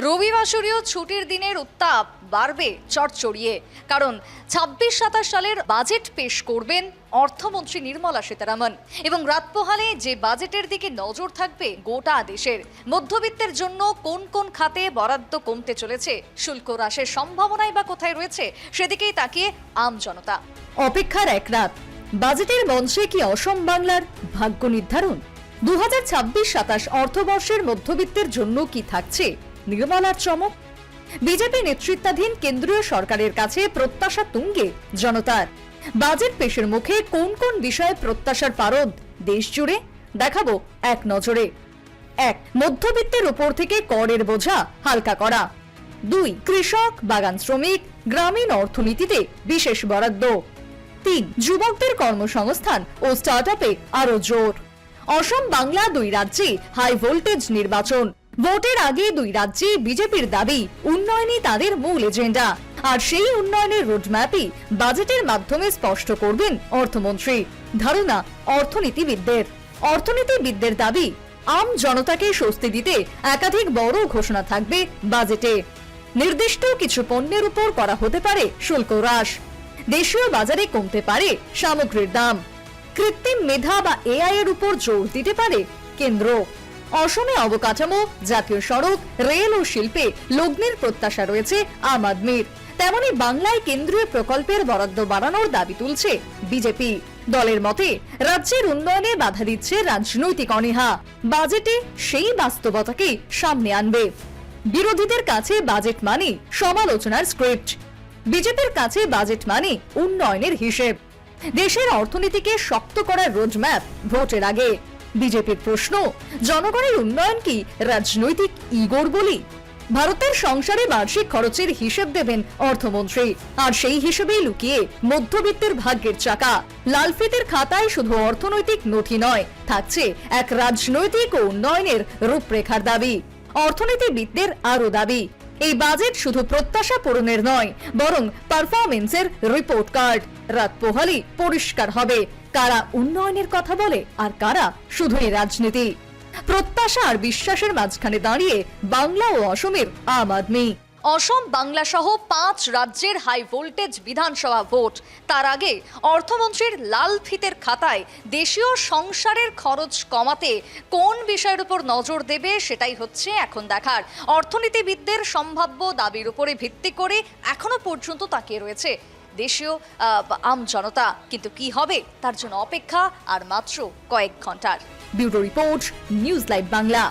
রবিবাসরীয় ছুটির দিনের উত্তাপ বাড়বে চড়চড়িয়ে, কারণ ২৬-২৭ সালের বাজেট পেশ করবেন অর্থমন্ত্রী নির্মলা সীতারামন এবং রাত পোহালে যে বাজেটের দিকে নজর থাকবে গোটা দেশের। মধ্যবিত্তের জন্য কোন কোন খাতে বরাদ্দ কমতে চলেছে, শুল্ক হ্রাসের সম্ভাবনাই বা কোথায় রয়েছে, সেদিকেই তাকিয়ে আম জনতা। অপেক্ষার এক রাত, বাজেটের মঞ্চে কি অসম বাংলার ভাগ্য নির্ধারণ? 2026-27 অর্থবর্ষের মধ্যবিত্তের জন্য কি থাকছে নির্মলার চমক? বিজেপি নেতৃত্বাধীন কেন্দ্রীয় সরকারের কাছে প্রত্যাশা তুঙ্গে জনতার। বাজেট পেশের মুখে কোন কোন বিষয়ে প্রত্যাশার পারদ দেশ জুড়ে দেখাবো এক নজরে। 1. মধ্যবিত্তের উপর থেকে করের বোঝা হালকা করা। 2. কৃষক, বাগান শ্রমিক, গ্রামীণ অর্থনীতিতে বিশেষ বরাদ্দ। 3. যুবকদের কর্মসংস্থান ও স্টার্টআপে আরো জোর। অসম বাংলা দুই রাজ্যে হাই ভোল্টেজ নির্বাচন। ভোটের আগে দুই রাজ্যে বিজেপির দাবি উন্নয়নই তাদের মূল এজেন্ডা, আর সেই উন্নয়নের রোডম্যাপই বাজেটের মাধ্যমে স্পষ্ট করবেন অর্থমন্ত্রী। ধারণা অর্থনীতিবিদদের দাবি আম জনতাকে স্বস্তি দিতে একাধিক বড় ঘোষণা থাকবে বাজেটে। নির্দিষ্ট কিছু পণ্যের উপর করা হতে পারে শুল্ক হ্রাস। দেশীয় বাজারে কমতে পারে সামগ্রীর দাম। কৃত্রিম মেধা বা এআই এর উপর জোর দিতে পারে কেন্দ্র। অসমে অবকাঠামো, জাতীয় সড়ক, রেল ও শিল্পে লগ্নির প্রত্যাশা রয়েছে আম আদমির। তেমনি বাংলায় কেন্দ্রীয় প্রকল্পের বরাদ্দ বাড়ানোর দাবি তুলছে বিজেপি। দলের মতে রাজ্যের উন্নয়নে বাধা দিচ্ছে রাজনৈতিক অনীহা। বাজেটে সেই বাস্তবতাকে সামনে আনবে। বিরোধীদের কাছে বাজেট মানে সমালোচনার স্ক্রিপ্ট, বিজেপির কাছে বাজেট মানে উন্নয়নের হিসেব। দেশের অর্থনীতিকে শক্ত করার রোডম্যাপ ভোটের আগে। বিজেপির প্রশ্ন, জনগণের উন্নয়ন কি রাজনৈতিক ইগোর বলি? ভারতের সংসারে বার্ষিক খরচের হিসেব দেবেন অর্থমন্ত্রী, আর সেই হিসেবেই লুকিয়ে মধ্যবিত্তের ভাগ্যের চাকা। লালফিতের খাতায় শুধু অর্থনৈতিক নথি নয়, থাকছে এক রাজনৈতিক ও উন্নয়নের রূপরেখার দাবি। অর্থনীতিবিদদের আরো দাবি, এই বাজেট শুধু প্রত্যাশা পূরণের নয়, বরং পারফরমেন্সের রিপোর্ট কার্ড। রাত পোহালি পরিষ্কার হবে কারা উন্নয়নের কথা বলে আর কারা শুধুই রাজনীতি। প্রত্যাশা আর বিশ্বাসের মাঝখানে দাঁড়িয়ে বাংলা ও অসমের আম আদমি। অসম বাংলা সহ 5 রাজ্যের হাই ভোল্টেজ বিধানসভা ভোট। তার আগে অর্থমন্ত্রীর লাল ফিতের খাতায় দেশীয় সংসারের খরচ কমাতে কোন বিষয়ের উপর নজর দেবে সেটাই হচ্ছে এখন দেখার। অর্থনীতিবিদদের সম্ভাব্য দাবির উপরে ভিত্তি করে এখনো পর্যন্ত তাকিয়ে রয়েছে দেশীয় আম জনতা। কিন্তু কি হবে তার জন্য অপেক্ষা আর মাত্র কয়েক ঘন্টার। Bureau report, news live Bangla.